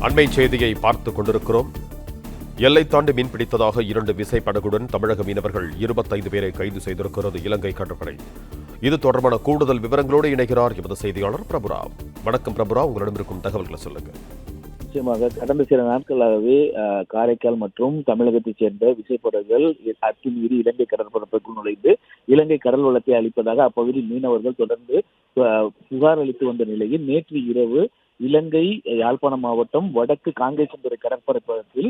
அண்மை செய்தியை பார்த்துக் கொண்டிருக்கிறோம். எல்லை தாண்டி மீன்பிடித்ததாக 2 விசைப்படகுடன் தமிழக மீனவர்கள் 25 பேரை கைது செய்திருக்கிறது இலங்கை கடற்படை. இது தொடர்பான கூடுதல் விவரங்களோடு இணைகிறார் எமது செய்தியாளர் பிரபுராவ். வணக்கம் பிரபுராவ், உங்களிடம் இருக்கும் தகவல்களை சொல்லுங்க. நிச்சயமாக கடந்த சில நாட்களாகவே காரைக்கால் மற்றும் தமிழகத்தைச் சேர்ந்த விசைப்படகுகள் அத்துமீறி இலங்கை கடற்பரப்புக்குள் நுழைந்து இலங்கை கடல் வளத்தை அளிப்பதாக அப்பகுதி மீனவர்கள் தொடர்ந்து புகார் அளித்து வந்த நிலையில் நேற்று இரவு இலங்கை யாழ்ப்பாணம் மாவட்டம் வடக்கு காங்கேசன்துறை கடற்பரப்பில்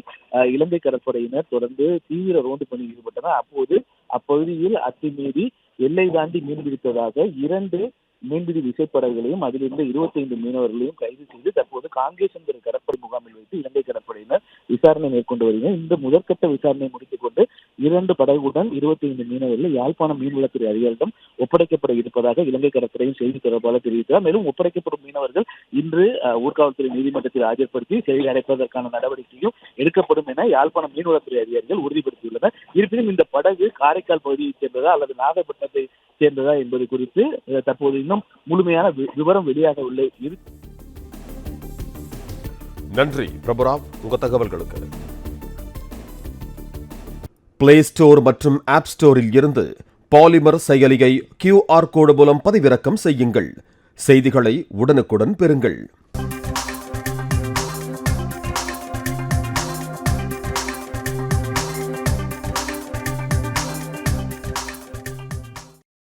இலங்கை கடற்படையினர் தொடர்ந்து தீவிர ரோந்து பணியில் ஈடுபட்டனர். அப்போது அப்பகுதியில் அத்துமீறி எல்லை தாண்டி மீன்பிடித்ததாக 2 மீன்பிடி விசைப்படகுகளையும் அதிலிருந்து 25 மீனவர்களையும் கைது செய்து தற்போது காங்கேசன்துறை கடற்படை முகாமில் வைத்து இலங்கை கடற்படையினர் விசாரணை மேற்கொண்டு வருகின்றனர். இந்த முதற்கட்ட விசாரணை முடித்துக் கொண்டு 2 படகுடன் 25 மீனவர்கள் யாழ்ப்பாணம் மீன்வளத்துறை அதிகாரிகளிடம் ஒப்படைக்கப்பட இருப்பதாக இலங்கை கடற்படையின் செய்தி தொடர்பாளர் தெரிவித்தார். மேலும் ஒப்படைக்கப்படும் மீனவர்கள் இன்று ஊர்காவல்துறை நீதிமன்றத்தில் ஆஜர்படுத்தி சிறையில் அடைப்பதற்கான நடவடிக்கையும் எடுக்கப்படும் என யாழ்ப்பாணம் மீன்வளத்துறை அதிகாரிகள் உறுதிப்படுத்தியுள்ளனர். இருப்பினும் இந்த படகு காரைக்கால் பகுதியைச் சேர்ந்ததா அல்லது நாகப்பட்டினத்தை சேர்ந்ததா என்பது குறித்து தற்போது இன்னும் முழுமையான விவரம் வெளியாகவில்லை. நன்றி பிரபுராவ், உங்க தகவல்களுக்கு. பிளே ஸ்டோர் மற்றும் ஆப் ஸ்டோரில் இருந்து பாலிமர் செயலியை QR கோடு மூலம் பதிவிறக்கம் செய்யுங்கள். செய்திகளை உடனுக்குடன் பெறுங்கள்.